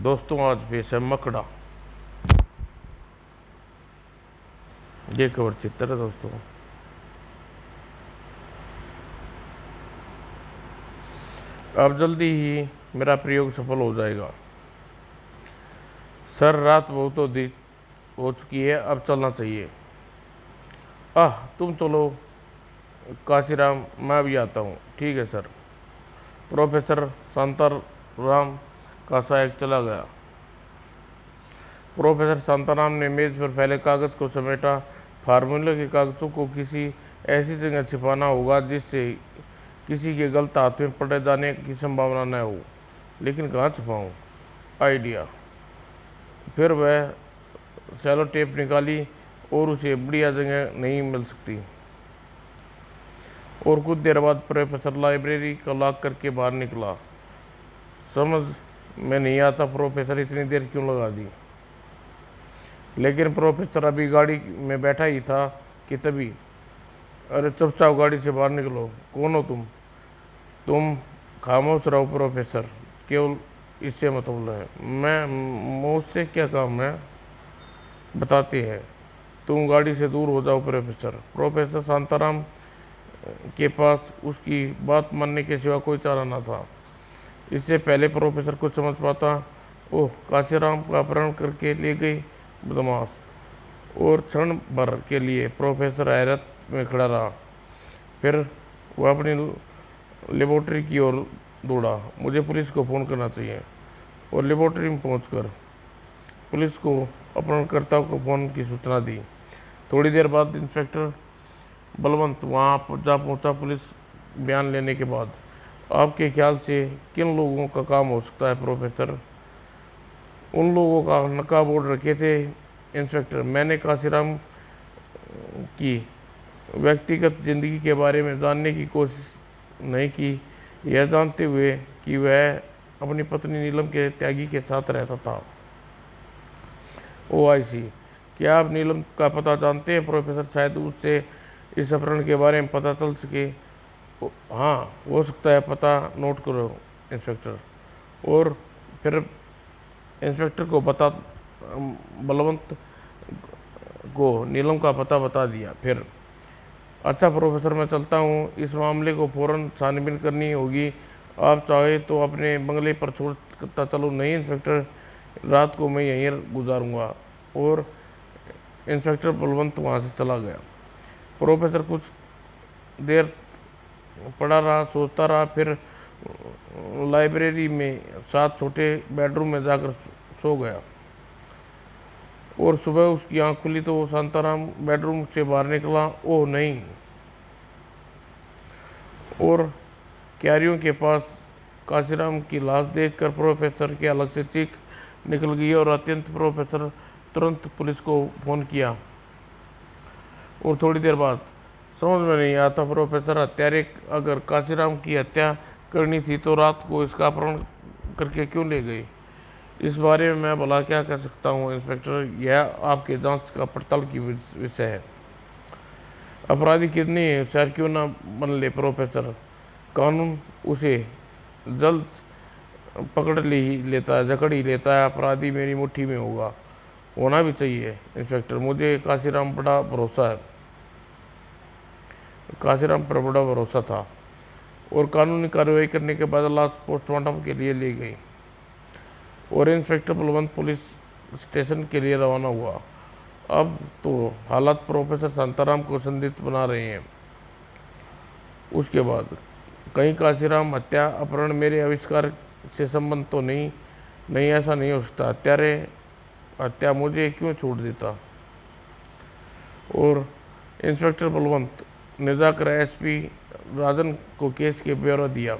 दोस्तों आज पेश है मकड़ा। ये कवर चित्र है दोस्तों। अब जल्दी ही मेरा प्रयोग सफल हो जाएगा। सर रात बहुत अधिक हो चुकी है, अब चलना चाहिए। तुम चलो काशीराम, मैं भी आता हूँ। ठीक है सर। प्रोफेसर शांताराम का सहायक चला गया। प्रोफेसर शांताराम ने मेज पर फैले कागज को समेटा। फार्मूले के कागजों को किसी ऐसी जगह छिपाना होगा जिससे किसी के गलत हाथ में पड़े जाने की संभावना न हो। लेकिन कहाँ छिपाऊं? आइडिया। फिर वह सेलो टेप निकाली और उसे बढ़िया जगह नहीं मिल सकती। और कुछ देर बाद प्रोफेसर लाइब्रेरी का लॉक करके बाहर निकला। समझ में नहीं आता प्रोफेसर इतनी देर क्यों लगा दी। लेकिन प्रोफेसर अभी गाड़ी में बैठा ही था कि तभी, अरे चुपचाप गाड़ी से बाहर निकलो। कौन हो तुम? तुम खामोश रहो प्रोफेसर, केवल इससे मतलब है। मैं, मुझसे क्या काम है? बताते हैं। तुम गाड़ी से दूर हो जाओ प्रोफेसर। प्रोफेसर शांताराम के पास उसकी बात मानने के सिवा कोई चारा न था। इससे पहले प्रोफेसर कुछ समझ पाता, ओह, काशीराम का अपहरण करके ले गई बदमाश। और क्षण भर के लिए प्रोफेसर हैरत में खड़ा रहा। फिर वह अपनी लेबोरेटरी की ओर दौड़ा। मुझे पुलिस को फ़ोन करना चाहिए। और लेबोरेटरी में पहुंचकर पुलिस को अपहरणकर्ताओं को फ़ोन की सूचना दी। थोड़ी देर बाद इंस्पेक्टर बलवंत वहां जा पहुंचा। पुलिस बयान लेने के बाद, आपके ख्याल से किन लोगों का काम हो सकता है प्रोफेसर? उन लोगों का नकाब ओढ़ रखे थे इंस्पेक्टर। मैंने काशीराम की व्यक्तिगत ज़िंदगी के बारे में जानने की कोशिश नहीं की, यह जानते हुए कि वह अपनी पत्नी नीलम के त्यागी के साथ रहता था। OIC, क्या आप नीलम का पता जानते हैं प्रोफेसर? शायद उससे इस अपहरण के बारे में पता चल सके। हाँ, हो सकता है। पता नोट करो इंस्पेक्टर। और फिर इंस्पेक्टर को बलवंत को नीलम का पता बता दिया। फिर, अच्छा प्रोफेसर, मैं चलता हूँ। इस मामले को फौरन छानबीन करनी होगी। आप चाहे तो अपने बंगले पर छोड़ता चलो। नहीं इंस्पेक्टर, रात को मैं यहीं गुजारूंगा। और इंस्पेक्टर बलवंत वहाँ से चला गया। प्रोफेसर कुछ देर पड़ा रहा, सोचता रहा। फिर लाइब्रेरी में 7 छोटे बेडरूम में जाकर सो गया। और सुबह उसकी आंख खुली तो शांताराम बेडरूम से बाहर निकला। ओह नहीं! और क्यारियों के पास काशीराम की लाश देखकर प्रोफेसर के अलग से चीख निकल गई और अत्यंत प्रोफेसर तुरंत पुलिस को फ़ोन किया। और थोड़ी देर बाद, समझ में नहीं आता प्रोफेसर, हत्यारे अगर काशीराम की हत्या करनी थी तो रात को इसका अपहरण करके क्यों ले गई? इस बारे में मैं भला क्या कह सकता हूँ इंस्पेक्टर? यह आपके जांच का पड़ताल की विषय है। अपराधी कितनी होशियार क्यों ना बन ले प्रोफेसर, कानून उसे जल्द जकड़ ही लेता है। अपराधी मेरी मुट्ठी में होना भी चाहिए इंस्पेक्टर। मुझे काशीराम पर बड़ा भरोसा था। और कानूनी कार्रवाई करने के बाद लाश पोस्टमार्टम के लिए ली गई और इंस्पेक्टर बलवंत पुलिस स्टेशन के लिए रवाना हुआ। अब तो हालात प्रोफेसर शांताराम को संदिग्ध बना रहे हैं। उसके बाद, कहीं काशीराम हत्या अपहरण मेरे आविष्कार से संबंध तो नहीं, ऐसा नहीं हो सकता। हत्या मुझे क्यों छोड़ देता? और इंस्पेक्टर बलवंत ने जाकर SP राजन को केस के ब्यौरा दिया।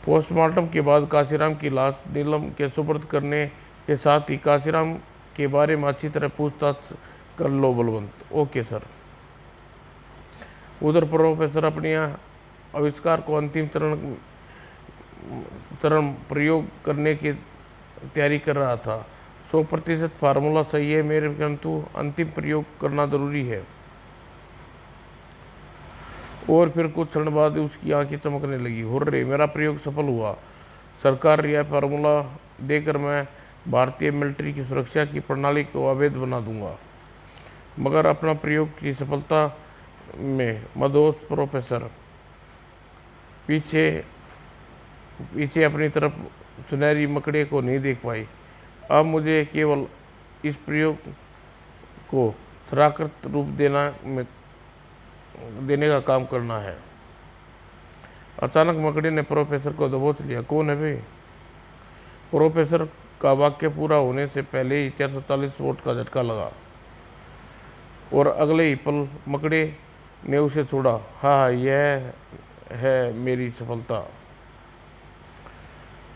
पोस्टमार्टम के बाद काशीराम की लाश नीलम के सुपुर्द करने के साथ ही काशीराम के बारे में अच्छी तरह पूछताछ कर लो बलवंत। Okay sir. उधर प्रोफेसर अपने आविष्कार को अंतिम चरण प्रयोग करने की तैयारी कर रहा था। 100% फार्मूला सही है मेरे, परंतु अंतिम प्रयोग करना जरूरी है। और फिर कुछ क्षण बाद उसकी आंखें चमकने लगी। हुर्रे, मेरा प्रयोग सफल हुआ। सरकार यह फार्मूला देकर मैं भारतीय मिलिट्री की सुरक्षा की प्रणाली को अवैध बना दूंगा, मगर अपना प्रयोग की सफलता में मदोस प्रोफेसर पीछे पीछे अपनी तरफ सुनहरी मकड़े को नहीं देख पाई। अब मुझे केवल इस प्रयोग को सराकृत रूप देने का काम करना है। अचानक मकड़ी ने प्रोफेसर को दबोच लिया। कौन है भाई? प्रोफेसर का वाक्य पूरा होने से पहले ही 440 वोट का झटका लगा और अगले ही पल मकड़े ने उसे छोड़ा। हाँ, यह है मेरी सफलता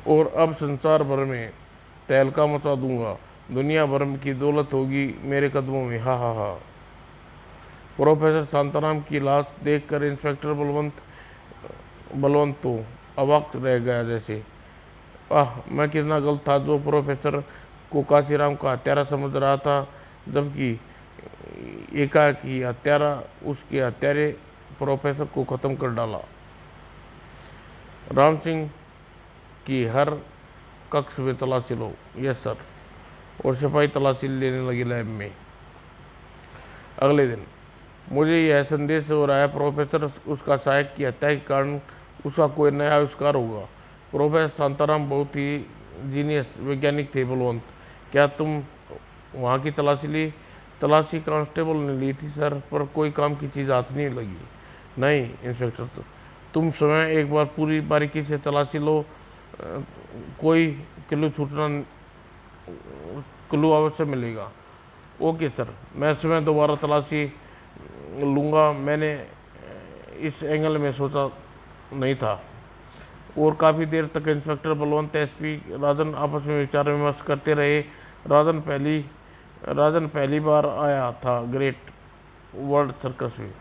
और अब संसार भर में तहलका मचा दूंगा। दुनिया भर की दौलत होगी मेरे कदमों में। हा हा हा। प्रोफेसर शांताराम की लाश देखकर इंस्पेक्टर बलवंत तो अवाक रह गया। जैसे मैं कितना गलत था जो प्रोफेसर को काशीराम का हत्यारा समझ रहा था, जबकि एकाएकी हत्यारा उसके हत्यारे प्रोफेसर को ख़त्म कर डाला। राम सिंह की हर कक्ष में तलाशी लो। Yes sir. और सिपाही तलाशी लेने लगे लैब में। अगले दिन मुझे यह संदेश हो रहा है प्रोफेसर उसका सहायक की हत्या के कारण उसका कोई नया आविष्कार होगा। प्रोफेसर शांताराम बहुत ही जीनियस वैज्ञानिक थे। बलवंत, क्या तुम वहाँ की तलाशी ली? तलाशी कांस्टेबल ने ली थी सर, पर कोई काम की चीज़ हाथ नहीं लगी। नहीं इंस्पेक्टर, तुम स्वयं एक बार पूरी बारीकी से तलाशी लो, कोई क्लू अवश्य मिलेगा। ओके सर, मैं स्वयं दोबारा तलाशी लूँगा। मैंने इस एंगल में सोचा नहीं था। और काफ़ी देर तक इंस्पेक्टर बलवंत एसपी राजन आपस में विचार विमर्श करते रहे। राजन पहली बार आया था ग्रेट वर्ल्ड सर्कस में,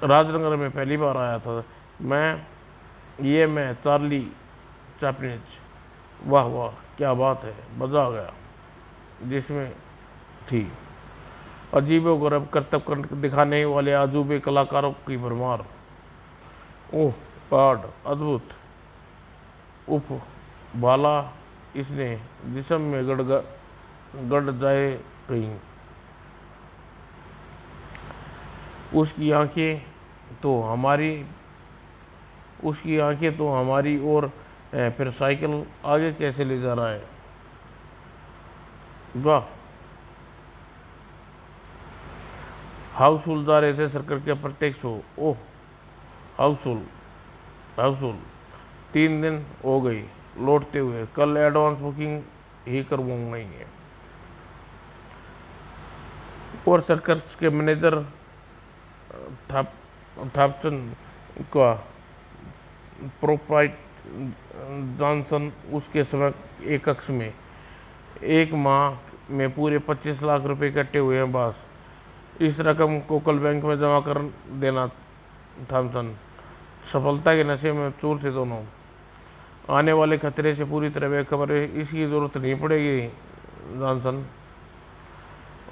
राजनगर में पहली बार आया था। मैं चार्ली चैपलिन। वाह वाह, क्या बात है, मज़ा आ गया। जिसमें थी अजीबोगरीब करतब दिखाने वाले अजूबे कलाकारों की भरमार। ओह गॉड, अद्भुत। उफ बाला, इसने जिस्म में गड़ जाए कहीं। उसकी आंखें तो हमारी और फिर साइकिल आगे कैसे ले जा रहा है? वाह। हाउसफुल जा रहे थे सर्कल के प्रत्येक शो। ओह हाउसफुल 3 दिन हो गई लौटते हुए। कल एडवांस बुकिंग ही करवाएंगे। और सर्कस के मैनेजर थॉम्पसन का प्रोप्राइट जॉनसन उसके समय एक कक्ष में 1 माह में पूरे 25 लाख रुपए इकट्ठे हुए हैं। बस इस रकम को कल बैंक में जमा कर देना। थॉम्पसन सफलता के नशे में चूर थे दोनों। आने वाले खतरे से पूरी तरह बेखबर है। इसकी ज़रूरत नहीं पड़ेगी जॉनसन।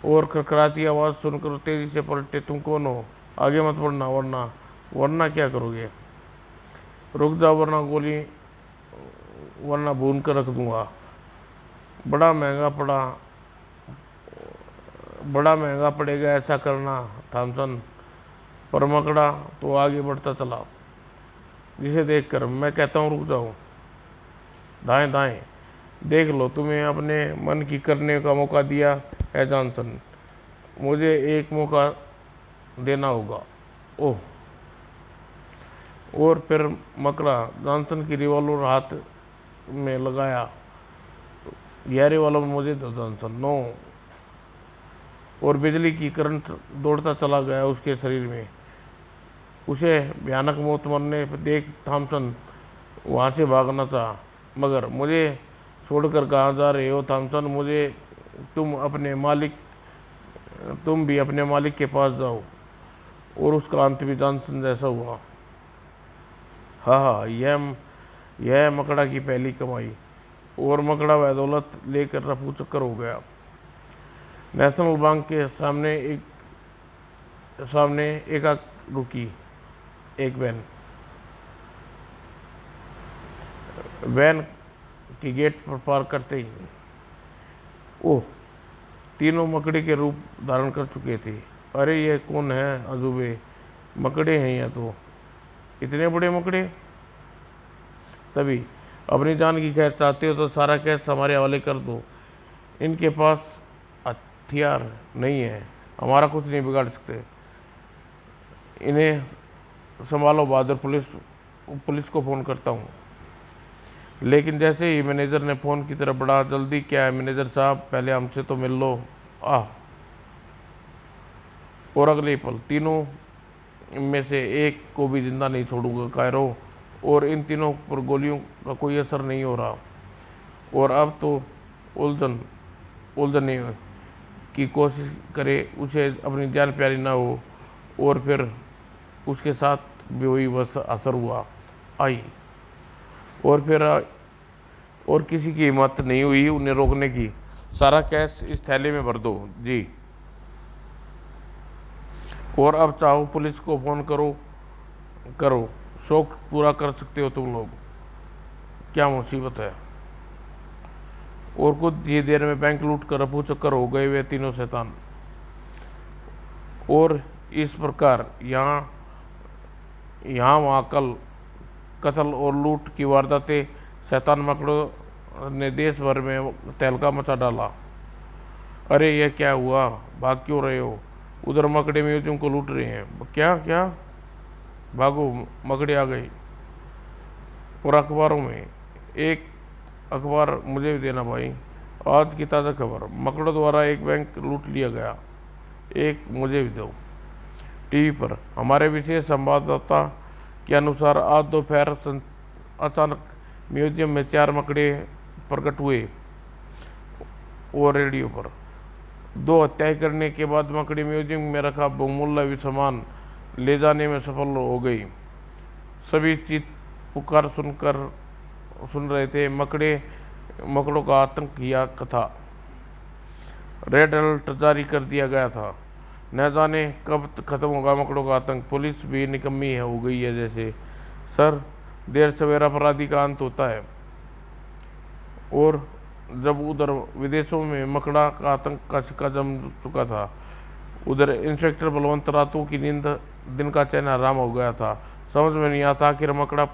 और खड़खड़ाती आवाज़ सुनकर तेजी से पलटे। तुम कौन हो? आगे मत बढ़ना, वरना क्या करोगे? रुक जाओ, वरना भून कर रख दूंगा। बड़ा महंगा पड़ेगा ऐसा करना थॉम्पसन। पर मकड़ा तो आगे बढ़ता चला, जिसे देखकर मैं कहता हूँ रुक जाओ। दाएं देख लो, तुम्हें अपने मन की करने का मौका दिया है जॉनसन। मुझे एक मौका देना होगा। ओह। और फिर मकड़ा जॉनसन की रिवॉल्वर हाथ में लगाया। यह रिवॉल्वर मुझे दो जॉनसन। नो। और बिजली की करंट दौड़ता चला गया उसके शरीर में। उसे भयानक मौत मरने देख थॉम्पसन वहाँ से भागना चाहा। मगर मुझे छोड़कर कहाँ जा रहे हो थॉम्पसन? तुम भी अपने मालिक के पास जाओ। और उसका अंत भी जॉनसन जैसा हुआ। हाँ, यह मकड़ा की पहली कमाई। और मकड़ा वह दौलत लेकर रफू चक्कर हो गया। नेशनल बैंक के सामने रुकी एक वैन। वैन की गेट पर पार करते ही ओह, तीनों मकड़ी के रूप धारण कर चुके थे। अरे ये कौन है अजूबे, मकड़े हैं यह तो, इतने बड़े मकड़े। तभी अपनी जान की खैर चाहते हो तो सारा केस हमारे हवाले कर दो। इनके पास हथियार नहीं है, हमारा कुछ नहीं बिगाड़ सकते। इन्हें संभालो बहादुर, पुलिस को फ़ोन करता हूँ। लेकिन जैसे ही मैनेजर ने फ़ोन की तरफ बढ़ा, जल्दी क्या है मैनेजर साहब, पहले हमसे तो मिल लो। आह, और अगले पल तीनों में से एक को भी जिंदा नहीं छोड़ूंगा कायरो, और इन तीनों पर गोलियों का कोई असर नहीं हो रहा। और अब तो उलझने की कोशिश करे, उसे अपनी जान प्यारी ना हो। और फिर उसके साथ भी वही बस असर हुआ आई। और फिर और किसी की हिम्मत नहीं हुई उन्हें रोकने की। सारा कैश इस थैले में भर दो जी, और अब चाहो पुलिस को फ़ोन करो, शौक पूरा कर सकते हो तुम लोग। क्या मुसीबत है। और कुछ ही देर में बैंक लूट कर रफू चक्कर हो गए वे तीनों शैतान। और इस प्रकार यहाँ वहाँ कत्ल और लूट की वारदातें शैतान मकड़ों ने देश भर में तहलका मचा डाला। अरे यह क्या हुआ, भाग क्यों रहे हो, उधर मकड़े म्यूजियम को लूट रहे हैं। क्या क्या, भागो, मकड़े आ गई। और अखबारों में एक अखबार मुझे भी देना भाई, आज की ताज़ा खबर, मकड़ों द्वारा एक बैंक लूट लिया गया। एक मुझे भी दो। टीवी पर हमारे विशेष संवाददाता के अनुसार आज दोपहर अचानक म्यूजियम में 4 मकड़े प्रकट हुए। और रेडियो पर 2 हत्याएं करने के बाद मकड़ी म्यूजियम में रखा बहुमूल्य सामान ले जाने में सफल हो गई। सभी चीख पुकार सुन रहे थे। मकड़ों का आतंक किया था। रेड अलर्ट जारी कर दिया गया था। न जाने कब खत्म होगा मकड़ों का आतंक। पुलिस भी निकम्मी हो गई है जैसे। सर, देर सवेरा अपराधी का अंत होता है। और जब उधर विदेशों में मकड़ा का आतंक का सिक्का जम चुका था, उधर इंस्पेक्टर बलवंत रातों की नींद, दिन का चैन हराम हो गया था। समझ में नहीं आता आखिर मकड़ा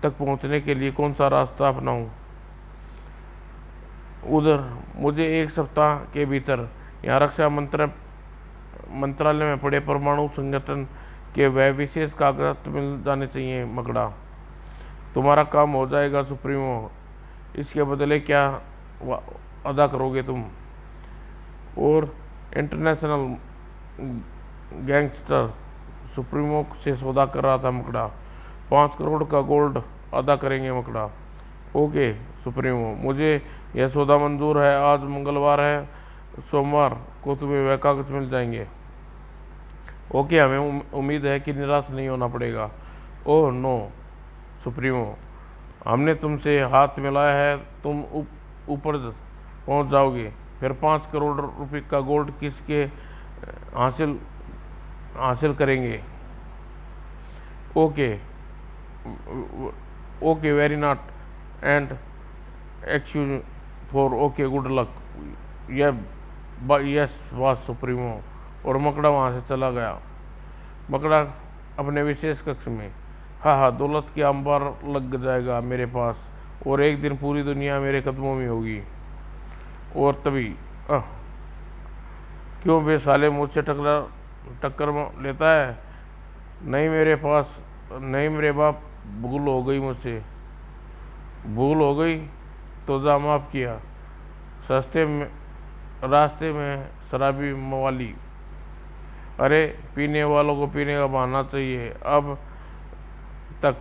तक पहुंचने के लिए कौन सा रास्ता अपनाऊं। उधर मुझे 1 सप्ताह के भीतर यहाँ रक्षा मंत्रालय में पड़े परमाणु संगठन के वह विशेष कागजात मिल जाने चाहिए। मकड़ा, तुम्हारा काम हो जाएगा सुप्रीमो। इसके बदले क्या अदा करोगे तुम। और इंटरनेशनल गैंगस्टर सुप्रीमो से सौदा कर रहा था मकड़ा। 5 करोड़ का गोल्ड अदा करेंगे मकड़ा। ओके सुप्रीमो, मुझे यह सौदा मंजूर है। आज मंगलवार है, सोमवार को तुम्हें वह कागज मिल जाएंगे। ओके, हमें उम्मीद है कि निराश नहीं होना पड़ेगा। ओह नो सुप्रीमो, हमने तुमसे हाथ मिलाया है, तुम ऊपर पहुंच जाओगे। फिर 5 करोड़ रुपए का गोल्ड किसके हासिल करेंगे। Okay very not and excuse for okay good luck. Yes वास सुप्रीमो। और मकड़ा वहाँ से चला गया। मकड़ा अपने विशेष कक्ष में, हाँ, दौलत की अंबार लग जाएगा मेरे पास, और एक दिन पूरी दुनिया मेरे कदमों में होगी। और तभी क्यों बे साले, मुझसे टक्कर लेता है। नहीं मेरे बाप, भूल हो गई मुझसे। भूल हो गई तो जा माफ़ किया। रास्ते में शराबी मवाली। अरे पीने वालों को पीने का बहाना चाहिए। अब तक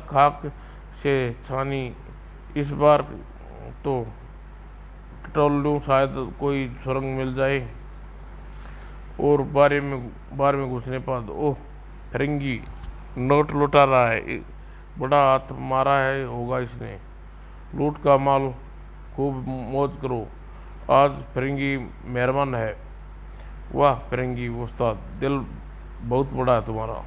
खाक से छानी, इस बार तो टोल लूँ, शायद कोई सुरंग मिल जाए। और बार में घुसने पर ओह फिरंगी नोट लुटा रहा है, बड़ा हाथ मारा है होगा इसने। लूट का माल खूब मौज करो, आज फिरंगी मेहरबान है। वाह फिरंगी उस्ताद, दिल बहुत बड़ा है तुम्हारा।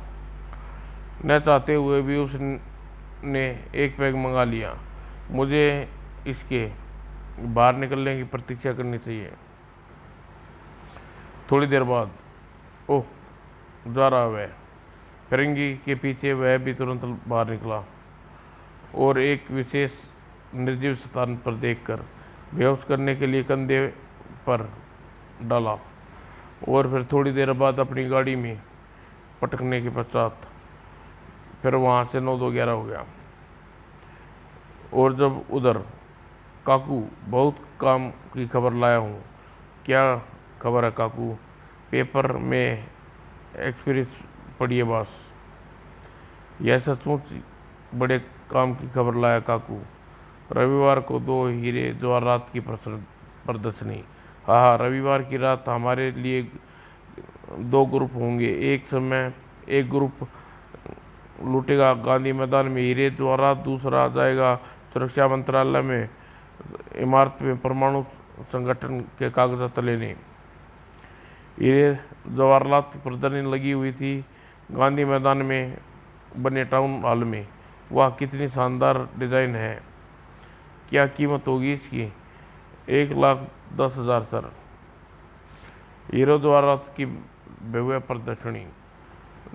न चाहते हुए भी उसने एक पैग मंगा लिया। मुझे इसके बाहर निकलने की प्रतीक्षा करनी चाहिए। थोड़ी देर बाद, ओह, जा रहा वह। फिरंगी के पीछे वह भी तुरंत बाहर निकला और एक विशेष निर्जीव स्थान पर देखकर बेहोश करने के लिए कंधे पर डाला और फिर थोड़ी देर बाद अपनी गाड़ी में पटकने के पश्चात फिर वहाँ से 9-2-11 हो गया। और जब उधर, काकू, बहुत काम की खबर लाया हूँ। क्या खबर है काकू? पेपर में एक्सपीरियंस पढ़िए बॉस। यह सचमुच बड़े काम की खबर लाया काकू। रविवार को 2 हीरे जवाहरात की प्रदर्शनी। हाँ हाँ, रविवार की रात हमारे लिए 2 ग्रुप होंगे। एक ग्रुप लूटेगा गांधी मैदान में हीरे जवाहरात, दूसरा जाएगा सुरक्षा मंत्रालय में इमारत में परमाणु संगठन के कागजात लेने। हीरे जवाहरात की प्रदर्शनी लगी हुई थी गांधी मैदान में बने टाउन हॉल में। वाह, कितनी शानदार डिज़ाइन है! क्या कीमत होगी इसकी? 1,10,000 सर। हीरो जवाहरात की भव्य प्रदर्शनी,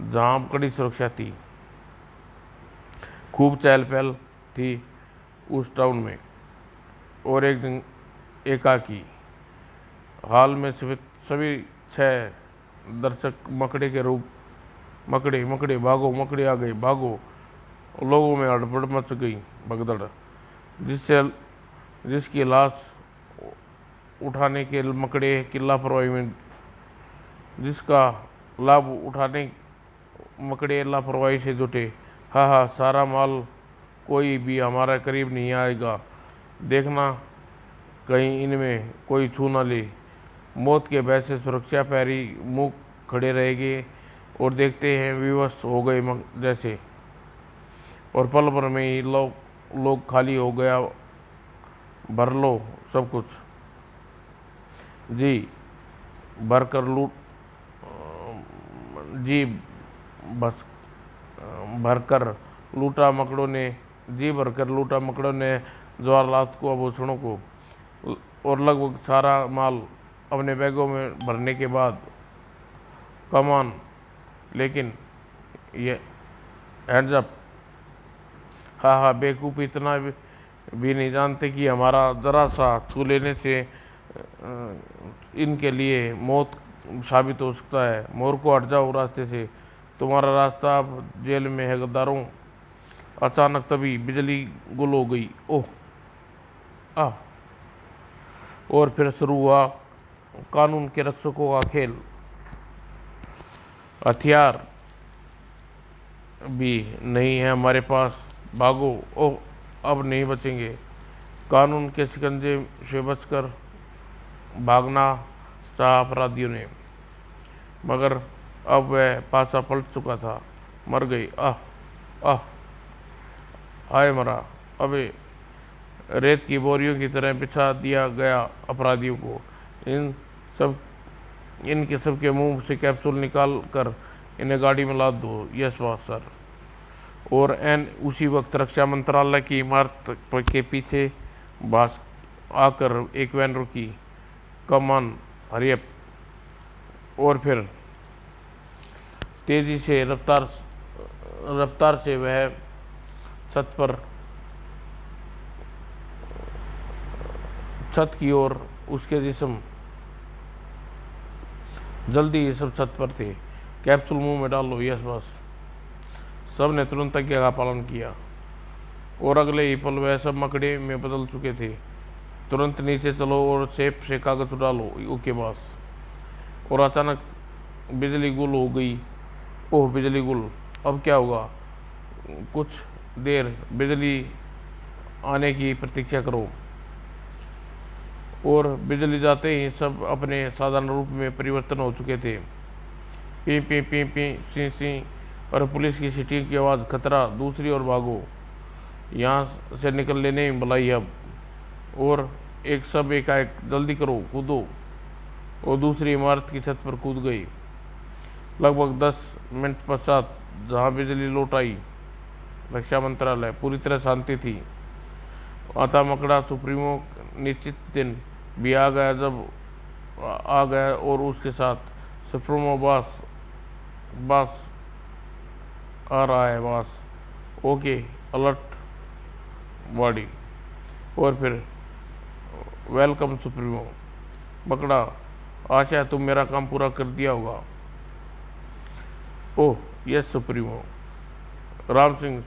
जहाँ कड़ी सुरक्षा थी, खूब चहल पहल थी उस टाउन में। और एक दिन एकाकी हाल में सभी 6 दर्शक मकड़े के रूप, मकड़े मकड़े भागो, मकड़े आ गए, भागो। लोगों में हड़बड़ मच गई, भगदड़। जिसकी लाश उठाने के मकड़े की लापरवाही में, जिसका लाभ उठाने मकड़े लापरवाही से जुटे। हाँ हाँ, सारा माल, कोई भी हमारे करीब नहीं आएगा। देखना कहीं इनमें कोई छू ना ले। मौत के भय से सुरक्षा पैरी मुंह खड़े रहेंगे और देखते हैं विवश हो गए जैसे। और पल भर में ही लोग खाली हो गया। भर लो सब कुछ जी, भरकर लूट जी, बस भरकर लूटा मकड़ों ने, जी भरकर लूटा मकड़ों ने जवाहरात को, आभूषणों को और लगभग सारा माल अपने बैगों में भरने के बाद कमान। लेकिन ये हैंड्स अप, हाँ हाँ, बेवकूफ़ इतना भी नहीं जानते कि हमारा ज़रा सा छू लेने से इनके लिए मौत साबित हो सकता है। मोर को हट जाओ रास्ते से, तुम्हारा रास्ता अब जेल में है गद्दारों। अचानक तभी बिजली गुल हो गई। ओह आ, और फिर शुरू हुआ कानून के रक्षकों का खेल। हथियार भी नहीं है हमारे पास, भागो। ओह, अब नहीं बचेंगे। कानून के शिकंजे से बचकर भागना चाहा अपराधियों ने, मगर अब वह पासा पलट चुका था। मर गई, आह आह, हाय मरा। अबे, रेत की बोरियों की तरह बिछा दिया गया अपराधियों को। इनके सबके मुंह से कैप्सूल निकाल कर इन्हें गाड़ी में लाद दो। Yes boss sir. और एन उसी वक्त रक्षा मंत्रालय की इमारत के पीछे बास आकर एक वैन रुकी। कमान, हरियप। और फिर तेजी से रफ्तार से वह छत की ओर, उसके जिस्म जल्दी ही सब छत पर थे। कैप्सूल मुंह में डाल लो। Yes boss. सब ने तुरंत आज्ञा का पालन किया और अगले ही पल वह सब मकड़े में बदल चुके थे। तुरंत नीचे चलो और सेफ से कागज उठा लो। Okay boss. और अचानक बिजली गुल हो गई। ओह, बिजली गुल, अब क्या होगा? कुछ देर बिजली आने की प्रतीक्षा करो। और बिजली जाते ही सब अपने साधारण रूप में परिवर्तन हो चुके थे। पी पी पी पी, सी सी, और पुलिस की सीटी की आवाज़। खतरा, दूसरी ओर भागो, यहाँ से निकल लेने बुलाई अब। और एकाएक, जल्दी करो, कूदो। और दूसरी इमारत की छत पर कूद गई। लगभग 10 मिनट पश्चात जहाँ बिजली लौट आई। रक्षा मंत्रालय। पूरी तरह शांति थी। अतः मकड़ा सुप्रीमो निश्चित दिन भी आ गया और उसके साथ सुप्रीमो बास आ रहा है। बास ओके अलर्ट बॉडी। और फिर वेलकम सुप्रीमो। मकड़ा आशा तुम मेरा काम पूरा कर दिया होगा। Oh yes supremo. Ram Singh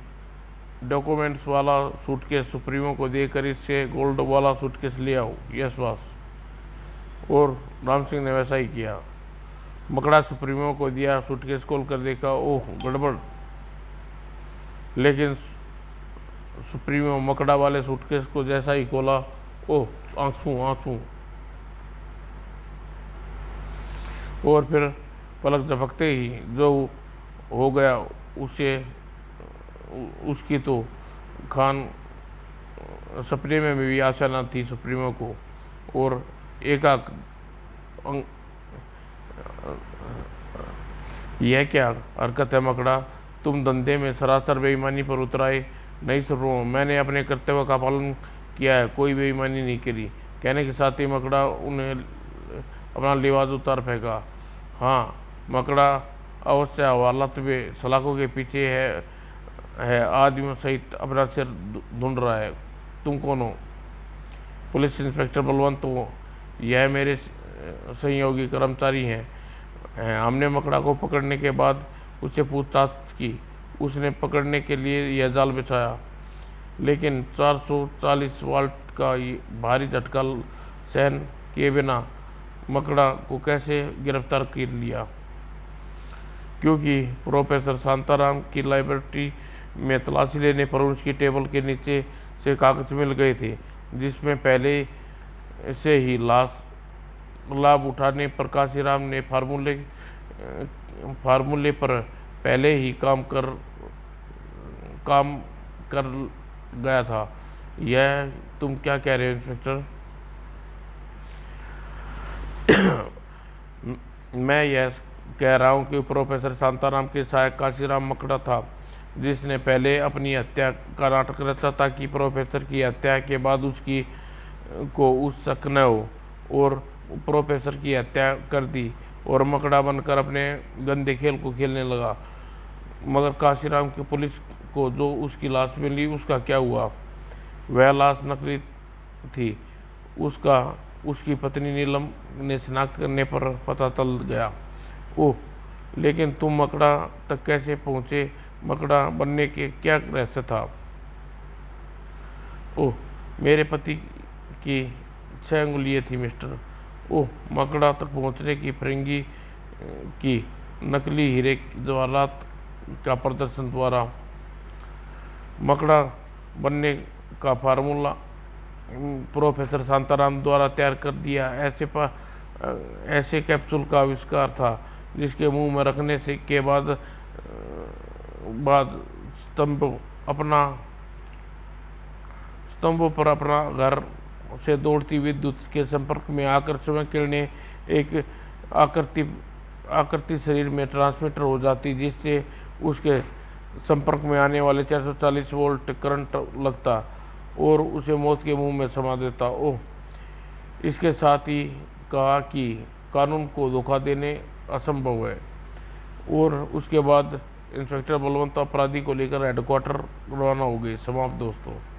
documents वाला सूटकेस सुप्रीमो को देकर इससे गोल्ड वाला सूटकेस ले आओ। Yes boss. और राम सिंह ने वैसा ही किया। मकड़ा सुप्रीमो को दिया। सूटकेस खोल कर देखा, ओह गड़बड़। लेकिन सुप्रीमो मकड़ा वाले सूटकेस को जैसा ही खोला, ओह आंसू। और फिर पलक झपकते ही जो हो गया उसकी तो खान सपने में भी आशा न थी सुप्रीमो को। और एकाक यह क्या हरकत है मकड़ा, तुम धंधे में सरासर बेईमानी पर उतर आए। नहीं सुप्रीमो, मैंने अपने कर्तव्य का पालन किया है, कोई बेईमानी नहीं करी। कहने के साथ ही मकड़ा उन्हें अपना लिबास उतार फेंका। हाँ मकड़ा अवश्य हवालात में सलाखों के पीछे है आदमियों सहित अपना सिर ढूंढ रहा है। तुम कौन हो? पुलिस इंस्पेक्टर बलवंत हो। यह मेरे सहयोगी कर्मचारी हैं। हमने मकड़ा को पकड़ने के बाद उससे पूछताछ की। उसने पकड़ने के लिए यह जाल बिछाया, लेकिन 440 वाल्ट का भारी झटका सहन किए बिना मकड़ा को कैसे गिरफ्तार कर लिया? क्योंकि प्रोफेसर शांताराम की लाइब्रेरी में तलाशी लेने पर उसकी टेबल के नीचे से कागज मिल गए थे, जिसमें पहले से ही लाभ उठाने पर काशीराम ने फार्मूले पर पहले ही काम कर गया था। यह तुम क्या कह रहे हो इंस्पेक्टर? मैं यह कह रहा हूँ कि प्रोफेसर शांताराम के सहायक काशीराम मकड़ा था, जिसने पहले अपनी हत्या का नाटक रचा ताकि प्रोफेसर की हत्या के बाद उसकी को उस शक न हो, और प्रोफेसर की हत्या कर दी और मकड़ा बनकर अपने गंदे खेल को खेलने लगा। मगर काशीराम की पुलिस को जो उसकी लाश मिली उसका क्या हुआ? वह लाश नकली थी। उसकी पत्नी नीलम ने शिनाख्त करने पर पता चल गया। ओह, लेकिन तुम मकड़ा तक कैसे पहुँचे? मकड़ा बनने के क्या रहस्य था? ओह, मेरे पति की 6 अंगुलियाँ थी मिस्टर। ओह, मकड़ा तक पहुँचने की फिरंगी की नकली हीरे जवाहरात का प्रदर्शन द्वारा मकड़ा बनने का फार्मूला प्रोफेसर शांताराम द्वारा तैयार कर दिया। ऐसे कैप्सूल का आविष्कार था जिसके मुंह में रखने से के बाद स्तंभों पर अपना घर से दौड़ती विद्युत के संपर्क में आकर स्वयं किरणें एक आकृति शरीर में ट्रांसमीटर हो जाती, जिससे उसके संपर्क में आने वाले 440 वोल्ट करंट लगता और उसे मौत के मुंह में समा देता। ओह, इसके साथ ही कहा कि कानून को धोखा देने असंभव है। और उसके बाद इंस्पेक्टर बलवंत अपराधी को लेकर हेडक्वार्टर रवाना हो गए। समाप्त दोस्तों।